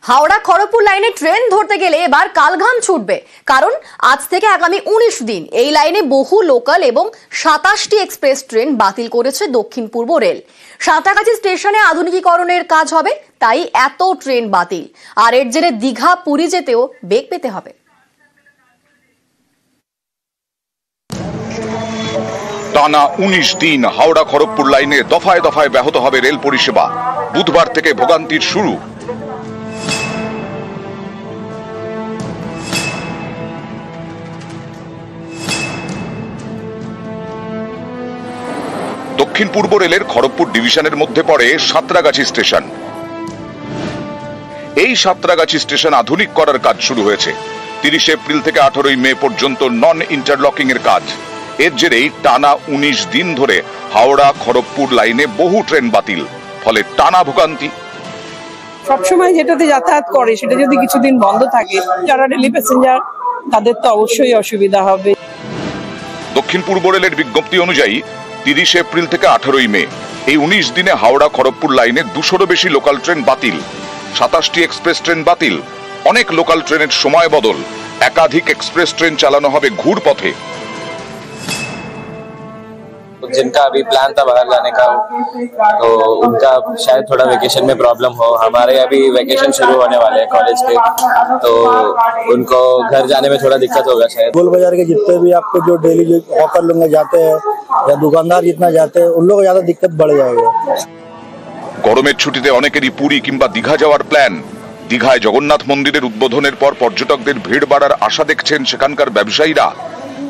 হাওড়া খড়গপুর লাইনে ট্রেন ধরতে গেলে এবার কালঘাম ছুটবে, কারণ আজ থেকে আগামী 19 দিন এই লাইনে বহু লোকাল এবং 27টি এক্সপ্রেস ট্রেন বাতিল করেছে দক্ষিণ পূর্ব রেল। সাঁতরাগাছি স্টেশনে আধুনিকীকরণের কাজ হবে, তাই এত ট্রেন বাতিল। আর এর জেরে দীঘা পুরী যেতেও বেগ পেতে হবে। টানা 19 দিন হাওড়া খড়গপুর লাইনে দফায় দফায় ব্যাহত হবে রেল পরিষেবা। বুধবার থেকে ভোগান্তির শুরু। দক্ষিণ পূর্ব রেলের খড়গপুর ডিভিশনের মধ্যে পড়ে সাঁতরাগাছি স্টেশন। এই সাঁতরাগাছি স্টেশন আধুনিক করার কাজ শুরু হয়েছে। 30 এপ্রিল থেকে 18 মে পর্যন্ত নন ইন্টারলকিং এর কাজ। এর জেরেই টানা 19 দিন ধরে হাওড়া খড়গপুর লাইনে বহু ট্রেন বাতিল, ফলে টানা ভোগান্তি। সবসময় যেটাতে যাতায়াত করে সেটা যদি কিছুদিন বন্ধ থাকে, যারা ডেলি প্যাসেঞ্জার তাদের তো অবশ্যই অসুবিধা হবে। দক্ষিণ পূর্ব রেলের বিজ্ঞপ্তি অনুযায়ী 30 এপ্রিল থেকে 18 মে এই 19 দিনে হাওড়া খড়গপুর লাইনে 200-রও বেশি লোকাল ট্রেন বাতিল, 27টি এক্সপ্রেস ট্রেন বাতিল, অনেক লোকাল ট্রেনের সময় বদল, একাধিক এক্সপ্রেস ট্রেন চালানো হবে ঘুর পথে। जिनका अभी प्लान था बाहर जाने का, तो उनका शायद थोड़ा वेकेशन में प्रॉब्लम हो। हमारे अभी वेकेशन शुरू होने वाले हैं कॉलेज के, तो उनको घर जाने में थोड़ा दिक्कत होगा शायद। गोल बाजार के जितने भी आपके जो डेली जो हॉकर लोग जाते हैं या दुकानदार जितना जाते हैं, उन लोगों को ज्यादा दिक्कत बढ़ जाएगा। গরমের ছুটিতে অনেকেরই পুরী কিংবা দীঘা যাওয়ার প্ল্যান। দীঘায় জগন্নাথ মন্দিরের উদ্বোধনের পর পর্যটকদের ভিড় বাড়ার আশা দেখছেন সেখানকার ব্যবসায়ীরা।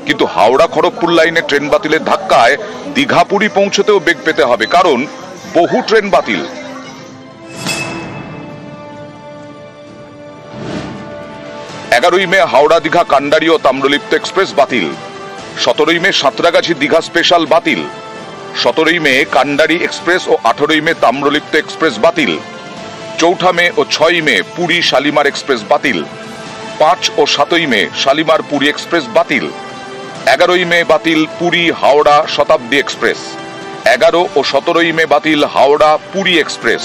কিন্তু হাওড়া খড়গপুর লাইনে ট্রেন বাতিলের ধাক্কায় দীঘা পুরী পৌঁছতেও বেগ পেতে হবে, কারণ বহু ট্রেন বাতিল। 11 মে হাওড়া দীঘা কান্ডারি ও তাম্রলিপ্ত এক্সপ্রেস বাতিল। 17 মে সাঁতরাগাছি দীঘা স্পেশাল বাতিল। 17 মে কান্ডারি এক্সপ্রেস ও 18 মে তাম্রলিপ্ত এক্সপ্রেস বাতিল। 4 মে ও 6 মে পুরী শালিমার এক্সপ্রেস বাতিল। 5 ও 7 মে শালিমার পুরী এক্সপ্রেস বাতিল। 11 মে বাতিল পুরী হাওড়া শতাব্দী এক্সপ্রেস। 11 ও 17 মে বাতিল হাওড়া পুরী এক্সপ্রেস।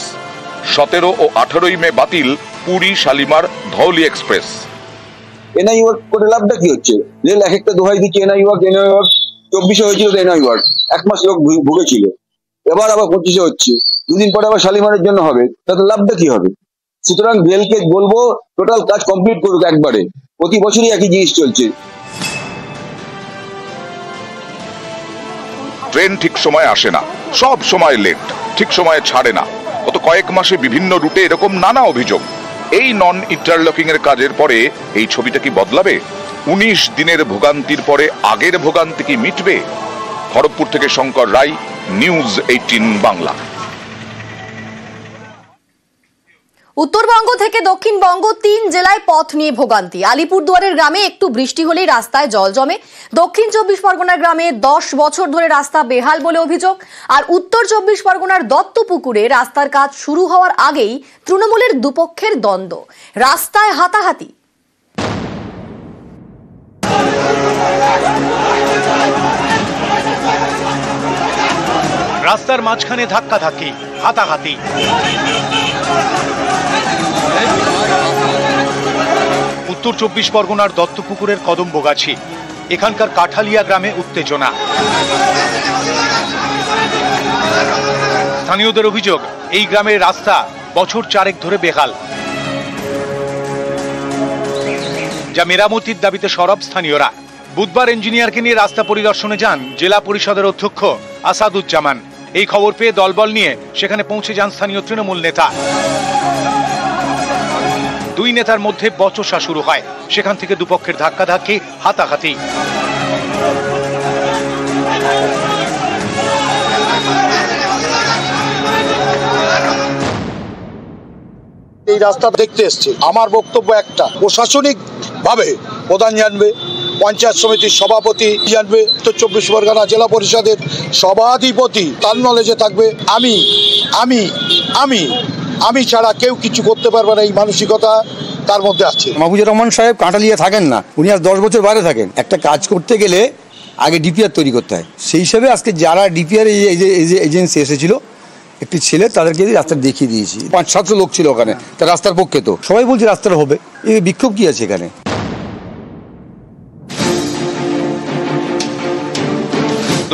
17 ও 18 মে বাতিল Puri Shalimar Dhauli express. NI work করে লাভটা কি হচ্ছে? রেল এক একটা দোহাই দিচ্ছে এনআই ওয়ার্ক 24 হয়েছিল এনআই ওয়ার্ক, 1 মাস লোক ভুগেছিল, এবার আবার 25 হচ্ছে, 2 দিন পরে আবার শালিমারের জন্য হবে, তাতে লাভটা কি হবে? সুতরাং রেলকে বলবো টোটাল কাজ কমপ্লিট করুক একবারে। প্রতি বছরই একই জিনিস চলছে। ট্রেন ঠিক সময় আসে না, সব সময় লেট, ঠিক সময়ে ছাড়ে না। গত কয়েক মাসে বিভিন্ন রুটে এরকম নানা অভিযোগ। এই নন ইন্টারলকিং এর কাজের পরে এই ছবিটা কি বদলাবে? 19 দিনের ভোগান্তির পরে আগের ভোগান্তি কি মিটবে? খড়গপুর থেকে শঙ্কর রায়, নিউজ 18 বাংলা। উত্তরবঙ্গ থেকে দক্ষিণবঙ্গ 3 জেলায় পথ নিয়ে ভোগান্তি। আলিপুরদুয়ারের গ্রামে একটু বৃষ্টি হলেই রাস্তায় জল জমে। দক্ষিণ 24 পরগনার গ্রামে 10 বছর ধরে রাস্তা বেহাল বলে অভিযোগ। আর উত্তর 24 পরগনার দত্তপুকুরে রাস্তার কাজ শুরু হওয়ার আগেই তৃণমূলের দুপক্ষের দ্বন্দ্ব, রাস্তায় হাতাহাতি। রাস্তার মাঝখানে ধাক্কাধাক্কি, হাতাহাতি। উত্তর 24 পরগনার দত্তপুকুরের কদম্বগাছি, এখানকার কাঠালিয়া গ্রামে উত্তেজনা। স্থানীয়দের অভিযোগ, এই গ্রামের রাস্তা বছর 4 ধরে বেহাল, যা মেরামতির দাবিতে সরব স্থানীয়রা। বুধবার ইঞ্জিনিয়ারকে নিয়ে রাস্তা পরিদর্শনে যান জেলা পরিষদের অধ্যক্ষ আসাদুজ্জামান। এই খবর পেয়ে দলবল নিয়ে সেখানে পৌঁছে যান স্থানীয় তৃণমূল নেতা। 2 নেতার মধ্যে বচসা শুরু হয়, সেখান থেকে দুপক্ষের ধাক্কাধাক্কি, হাতাহাতি। এই রাস্তা দেখতে এসছে, আমার বক্তব্য একটা, প্রশাসনিক ভাবে প্রধান জানবে, পঞ্চায়েত সমিতির সভাপতি জানবে, উত্তর 24 পরগনা জেলা পরিষদের সভাধিপতি তার নলেজে থাকবে। আমি আমি আমি আমি ছাড়া কেউ কিছু করতে পারবে না, এই মানসিকতা তার মধ্যে আছে। মাহফুজুর রহমান সাহেব কাঁটালিয়া থাকেন না, উনি আজ 10 বছর বাইরে থাকেন। একটা কাজ করতে গেলে আগে ডিপিআর তৈরি করতে হয়। সেই হিসাবে আজকে যারা ডিপিআর এজেন্সি এসেছিল একটি ছেলে তাদেরকে রাস্তা দেখিয়ে দিয়েছি, 500-700 লোক ছিল ওখানে, তার রাস্তার পক্ষে তো সবাই বলছে রাস্তাটা হবে, এই বিক্ষোভ কি আছে এখানে?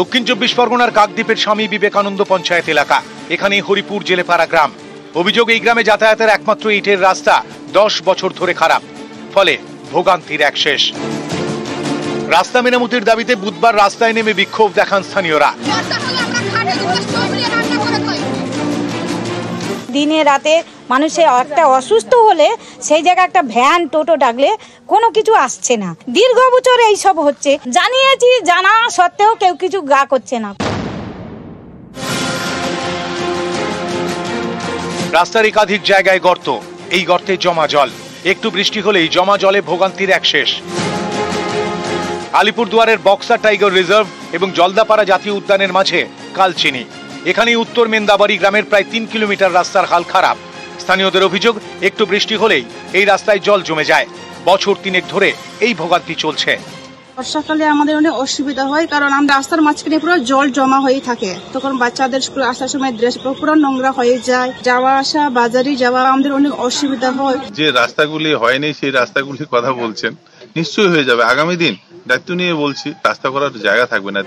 দক্ষিণ 24 পরগনার কাকদ্বীপের স্বামী বিবেকানন্দ পঞ্চায়েত এলাকা, এখানে হরিপুর জেলেপাড়া গ্রাম। অভিযোগ, এই গ্রামে যাতায়াতের একমাত্র ইটের রাস্তা 10 বছর ধরে খারাপ, ফলে ভোগান্তির এক শেষ। রাস্তা মেরামতির দাবিতে বুধবার রাস্তায় নেমে বিক্ষোভ দেখান স্থানীয়রা। দিনে রাতে মানুষের একটা অসুস্থ হলে সেই জায়গায় একটা ভ্যান টোটো ডাকলে কোনো কিছু আসছে না। দীর্ঘ বছর এইসব হচ্ছে, জানিয়েছি, জানা সত্ত্বেও কেউ কিছু গা করছে না। রাস্তার একাধিক জায়গায় গর্ত, এই গর্তে জমা জল, একটু বৃষ্টি হলেই জমা জলে ভোগান্তির এক শেষ। আলিপুরদুয়ারের বক্সার টাইগার রিজার্ভ এবং জলদাপাড়া জাতীয় উদ্যানের মাঝে কালচিনি, এখানেই উত্তর মেন্দাবাড়ি গ্রামের প্রায় 3 কিলোমিটার রাস্তার হাল খারাপ। স্থানীয়দের অভিযোগ, একটু বৃষ্টি হলেই এই রাস্তায় জল জমে যায়। বছর 3 ধরে এই ভোগান্তি চলছে। বর্ষাকালে আমাদের অনেক অসুবিধা হয়, কারণ আমরা রাস্তার মাঝখানে পুরো জল জমা হয়ে থাকে। তখন বাচ্চাদের স্কুল আসার সময় ড্রেস পুরো নোংরা হয়ে যায়, যাওয়া আসা, বাজারে যাওয়া আমাদের অনেক অসুবিধা হয়। যে রাস্তাগুলি হয়নি সেই রাস্তাগুলির কথা বলছেন, নিশ্চয়ই হয়ে যাবে আগামী দিন। দায়িত্ব নিয়ে বলছি, রাস্তা করার জায়গা থাকবে না।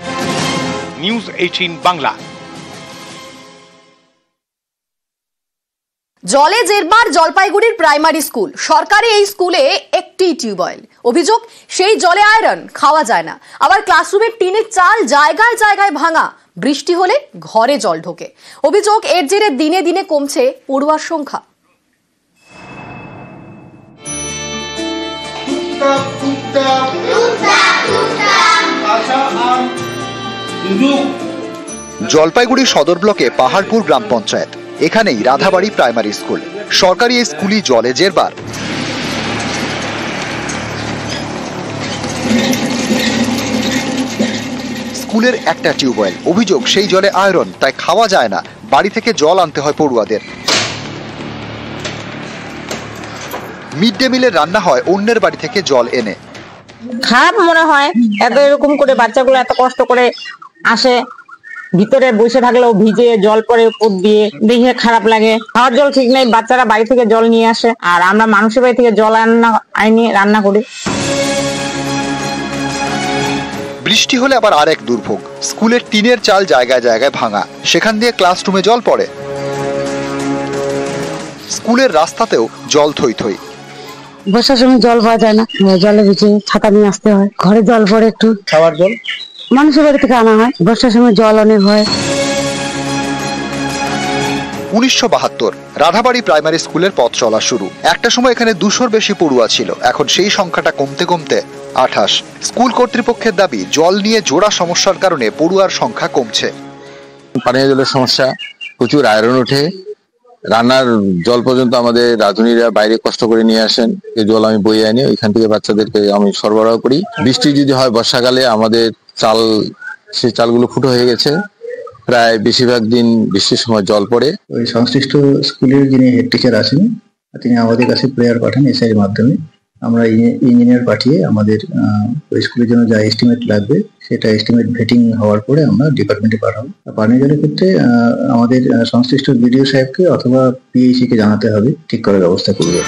নিউজ 18 বাংলা। জলে জেরবার জলপাইগুড়ির প্রাইমারি স্কুল। সরকারি এই স্কুলে একটি টিউবওয়েল। অভিযোগ, সেই জলে আয়রন খাওয়া যায় না। আবার ক্লাসরুমের টিনের চাল জায়গায় জায়গায় ভাঙা, বৃষ্টি হলে ঘরে জল ঢোকে। অভিযোগ, এর জেরে দিনে দিনে কমছে পড়ুয়ার সংখ্যা। জলপাইগুড়ি সদর ব্লকে পাহাড়পুর গ্রাম পঞ্চায়েত, এখানেই রাধাবাড়ি প্রাইমারি স্কুল। সরকারি এই স্কুলই জলে জেরবার। স্কুলের একটা টিউবওয়েল। অভিযোগ, সেই জলে আয়রন, তাই খাওয়া যায় না। বাড়ি থেকে জল আনতে হয় পড়ুয়াদের। মিড ডে মিলে রান্না হয় অন্যের বাড়ি থেকে জল এনে। খারাপ মনে হয়, এত এরকম করে বাচ্চাগুলো এত কষ্ট করে আসে, ভিতরে বসে থাকলেও ভিজে জল পড়ে উপর দিয়ে, দেখে খারাপ লাগে। খাওয়ার জল ঠিক নেই, বাচ্চারা বাড়ি থেকে জল নিয়ে আসে, আর আমরা মানুষের বাড়ি থেকে জল আইনি রান্না করি। বৃষ্টি হলে আবার আরেক দুর্ভোগ, স্কুলের টিনের চাল জায়গায় জায়গায় ভাঙা, সেখান দিয়ে ক্লাসরুমে জল পড়ে। স্কুলের রাস্তাতেও জল থই থই। বর্ষার সময় জল পাওয়া যায় না, জলে ভিজে ছাতা নিয়ে আসতে হয়। ঘরে জল পড়ে, একটু খাওয়ার জল মানুষের বাড়ি থেকে আনা হয়। বর্ষার সময় জল অনেক হয়। 1972 রাধাবাড়ি প্রাইমারি স্কুলের পথ চলা শুরু। একটা সময় এখানে 200-র বেশি পড়ুয়া ছিল, এখন সেই সংখ্যাটা কমতে কমতে 28। স্কুল কর্তৃপক্ষের দাবি, জল নিয়ে জোড়া সমস্যার কারণে পড়ুয়ার সংখ্যা কমছে। পানীয় জলের সমস্যা, প্রচুর আয়রন ওঠে। রান্নার জল পর্যন্ত আমাদের রাঁধুনিরা বাইরে কষ্ট করে নিয়ে আসেন, এই জল আমি বয়ে আনি, ওইখান থেকে বাচ্চাদেরকে আমি সরবরাহ করি। বৃষ্টি যদি হয় বর্ষাকালে, আমাদের চাল, সেই চালগুলো ফুটো হয়ে গেছে। প্রায় বেশিরভাগ দিন বৃষ্টির সময় জল পড়ে। ওই সংশ্লিষ্ট স্কুলের যিনি হেড টিচার আছেন, তিনি আমাদের কাছে প্রেয়ার পাঠান এসআইয়ের মাধ্যমে। আমরা ইঞ্জিনিয়ার পাঠিয়ে আমাদের ওই স্কুলের জন্য যা এস্টিমেট লাগবে সেটা এস্টিমেট ভেটিং হওয়ার পরে আমরা ডিপার্টমেন্টে পাঠাবো। পানীয় জলের ক্ষেত্রে আমাদের সংশ্লিষ্ট বিডিও সাহেবকে অথবা পিএইচি কে জানাতে হবে, ঠিক করার ব্যবস্থা করবে।